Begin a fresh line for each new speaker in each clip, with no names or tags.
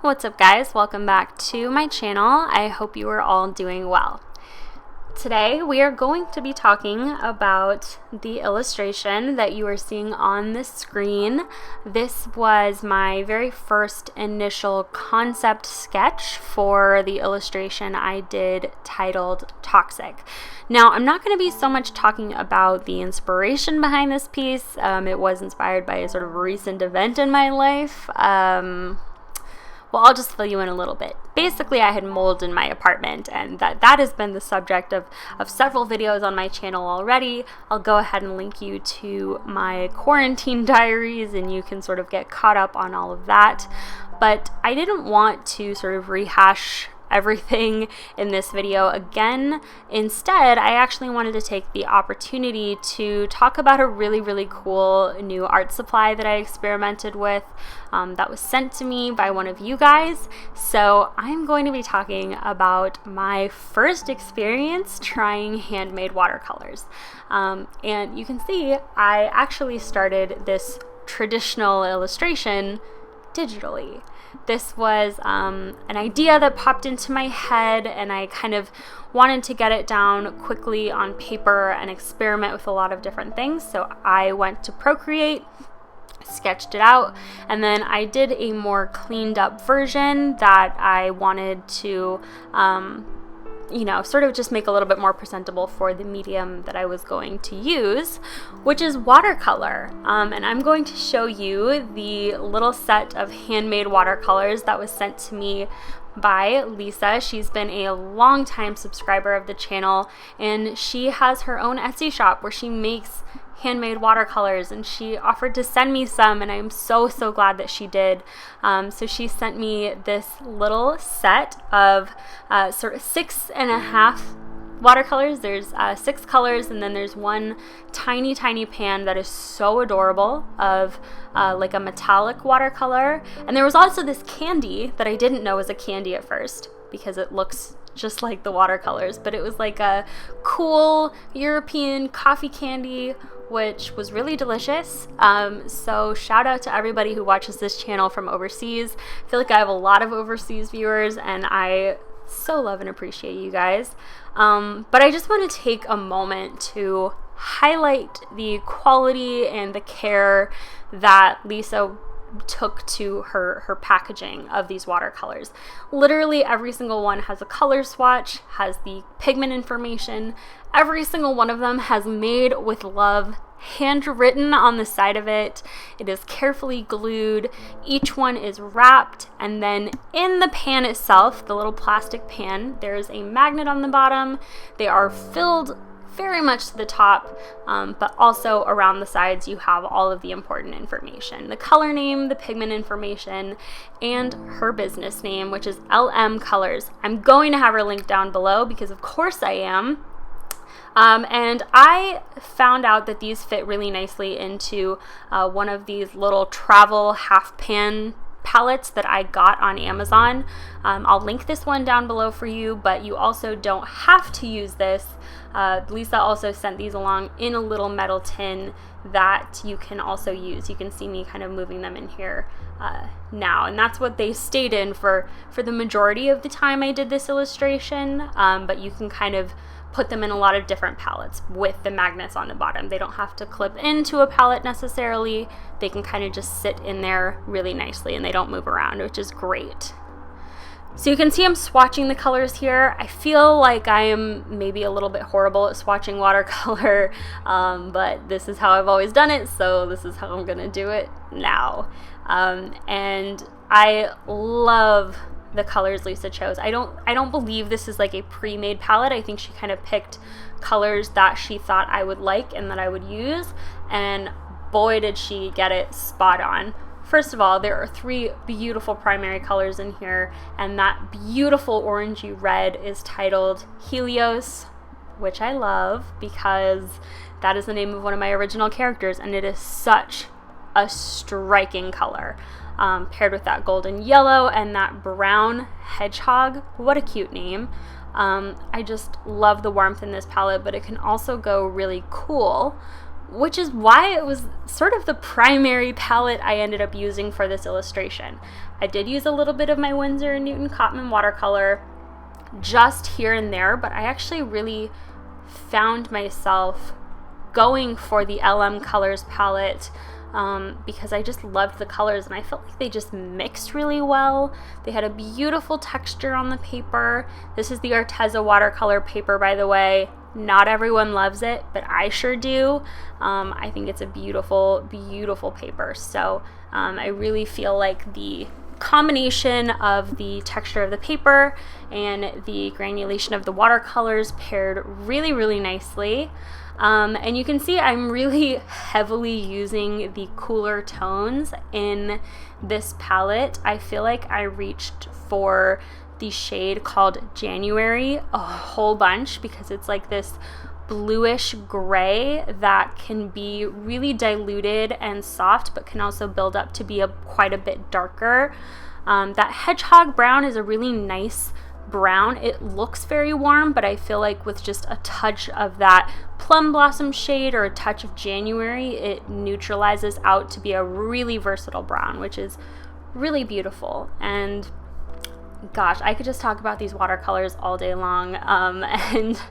What's up, guys? Welcome back to my channel. I hope you are all doing well. Today we are going to be talking about the illustration that you are seeing on the screen. This was my very first initial concept sketch for the illustration I did titled Toxic. Now, I'm not going to be so much talking about the inspiration behind this piece. It was inspired by a sort of recent event in my life. Well, I'll just fill you in a little bit. Basically, I had mold in my apartment, and that has been the subject of several videos on my channel already. I'll go ahead and link you to my quarantine diaries, and you can sort of get caught up on all of that. But I didn't want to sort of rehash everything in this video again. Instead, I actually wanted to take the opportunity to talk about a really cool new art supply that I experimented with that was sent to me by one of you guys. So I'm going to be talking about my first experience trying handmade watercolors. And you can see I actually started this traditional illustration digitally. This was an idea that popped into my head, and I kind of wanted to get it down quickly on paper and experiment with a lot of different things. So I went to Procreate, sketched it out, and then I did a more cleaned up version that I wanted to sort of just make a little bit more presentable for the medium that I was going to use, which is watercolor. And I'm going to show you the little set of handmade watercolors that was sent to me by Lisa. She's been a long-time subscriber of the channel, and she has her own Etsy shop where she makes handmade watercolors, and she offered to send me some, and I'm so glad that she did. So she sent me this little set of sort of 6.5 watercolors. There's 6 colors, and then there's one tiny pan that is so adorable of like a metallic watercolor. And there was also this candy that I didn't know was a candy at first because it looks just like the watercolors, but it was like a cool European coffee candy, which was really delicious. So shout out to everybody who watches this channel from overseas. I feel like I have a lot of overseas viewers, and I so love and appreciate you guys. But I just want to take a moment to highlight the quality and the care that Lisa took to her packaging of these watercolors. Literally every single one has a color swatch, has the pigment information. Every single one of them has "made with love" handwritten on the side of it. It is carefully glued. Each one is wrapped, and then in the pan itself, the little plastic pan, there's a magnet on the bottom. They are filled very much to the top, but also around the sides you have all of the important information: the color name, the pigment information, and her business name, which is LM Colors. I'm going to have her link down below because of course I am. And I found out that these fit really nicely into one of these little travel half pan palettes that I got on Amazon. I'll link this one down below for you, but you also don't have to use this. Lisa also sent these along in a little metal tin that you can also use. You can see me kind of moving them in here now, and that's what they stayed in for the majority of the time I did this illustration, but you can kind of put them in a lot of different palettes with the magnets on the bottom. They don't have to clip into a palette necessarily. They can kind of just sit in there really nicely, and they don't move around, which is great. So you can see I'm swatching the colors here. I feel like I am maybe a little bit horrible at swatching watercolor, but this is how I've always done it, so this is how I'm gonna do it now. And I love the colors Lisa chose. I don't believe this is like a pre-made palette. I think she kind of picked colors that she thought I would like and that I would use, and boy did she get it spot on. First of all, there are 3 beautiful primary colors in here, and that beautiful orangey red is titled Helios, which I love because that is the name of one of my original characters, and it is such a striking color. Paired with that golden yellow and that brown hedgehog. What a cute name. I just love the warmth in this palette, but it can also go really cool which is why it was sort of the primary palette I ended up using for this illustration. I did use a little bit of my Winsor & Newton Cotman watercolor just here and there, but I actually really found myself going for the LM Colors palette because I just loved the colors and I felt like they just mixed really well. They had a beautiful texture on the paper. This is the Arteza watercolor paper, by the way. Not everyone loves it, but I sure do. I think it's a beautiful, beautiful paper. So I really feel like the combination of the texture of the paper and the granulation of the watercolors paired really, really nicely. And you can see I'm really heavily using the cooler tones in this palette. I feel like I reached for the shade called January a whole bunch because it's like this bluish gray that can be really diluted and soft, but can also build up to be quite a bit darker. That hedgehog brown is a really nice brown. It looks very warm, but I feel like with just a touch of that plum blossom shade or a touch of January, it neutralizes out to be a really versatile brown, which is really beautiful. And gosh, I could just talk about these watercolors all day long. And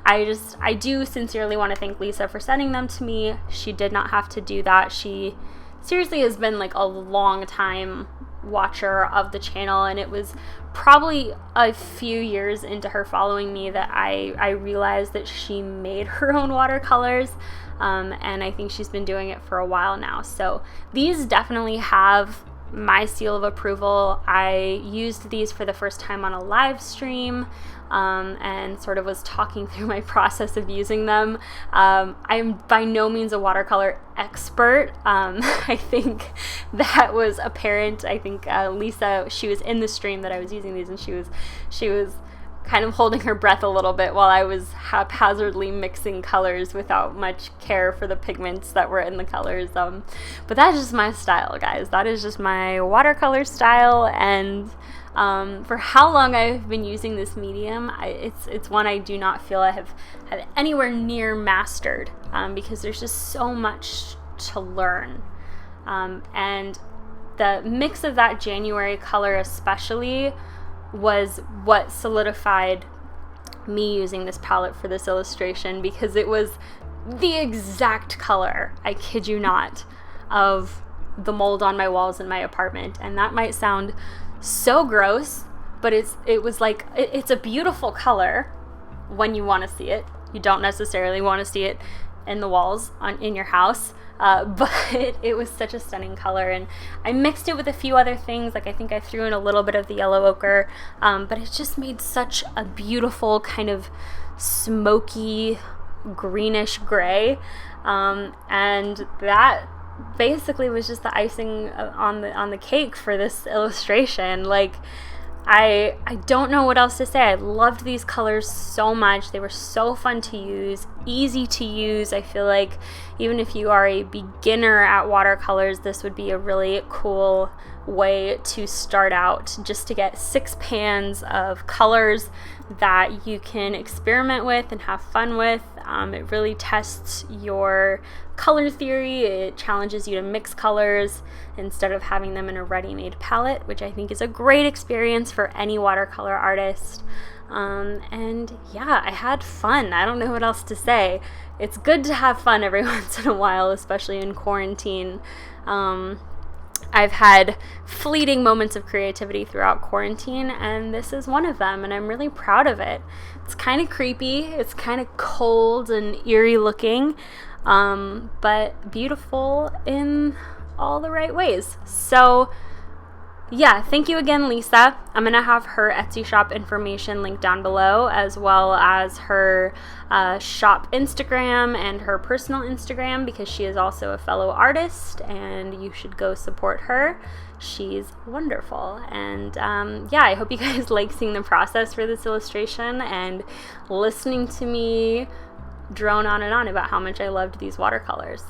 I do sincerely want to thank Lisa for sending them to me. She did not have to do that. She seriously has been like a long time watcher of the channel, and it was probably a few years into her following me that I realized that she made her own watercolors, and I think she's been doing it for a while now. So these definitely have my seal of approval. I used these for the first time on a live stream, and sort of was talking through my process of using them. I'm by no means a watercolor expert. I think that was apparent. I think Lisa, she was in the stream that I was using these, and she was kind of holding her breath a little bit while I was haphazardly mixing colors without much care for the pigments that were in the colors. But that's just my style, guys. That is just my watercolor style, and for how long I've been using this medium, it's one I do not feel I have anywhere near mastered, because there's just so much to learn. And the mix of that January color especially was what solidified me using this palette for this illustration, because it was the exact color, I kid you not, of the mold on my walls in my apartment. And that might sound so gross, but it's a beautiful color when you want to see it. You don't necessarily want to see it in the walls in your house, but it was such a stunning color, and I mixed it with a few other things. Like I think I threw in a little bit of the yellow ochre, but it just made such a beautiful kind of smoky greenish gray, and that basically was just the icing on the cake for this illustration. Like I don't know what else to say. I loved these colors so much. They were so fun to use, easy to use. I feel like even if you are a beginner at watercolors, this would be a really cool way to start out, just to get 6 pans of colors that you can experiment with and have fun with. It really tests your color theory. It challenges you to mix colors instead of having them in a ready-made palette, which I think is a great experience for any watercolor artist. And yeah, I had fun. I don't know what else to say. It's good to have fun every once in a while, especially in quarantine. I've had fleeting moments of creativity throughout quarantine, and this is one of them, and I'm really proud of it. It's kind of creepy, it's kind of cold and eerie looking, but beautiful in all the right ways. So yeah, thank you again, Lisa. I'm going to have her Etsy shop information linked down below, as well as her shop Instagram and her personal Instagram, because she is also a fellow artist, and you should go support her. She's wonderful. And yeah, I hope you guys like seeing the process for this illustration and listening to me drone on and on about how much I loved these watercolors.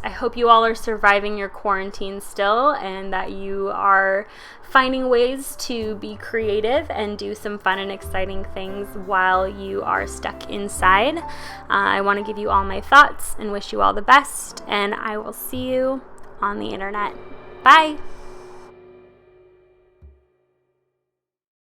I hope you all are surviving your quarantine still, and that you are finding ways to be creative and do some fun and exciting things while you are stuck inside. I want to give you all my thoughts and wish you all the best, and I will see you on the internet. Bye!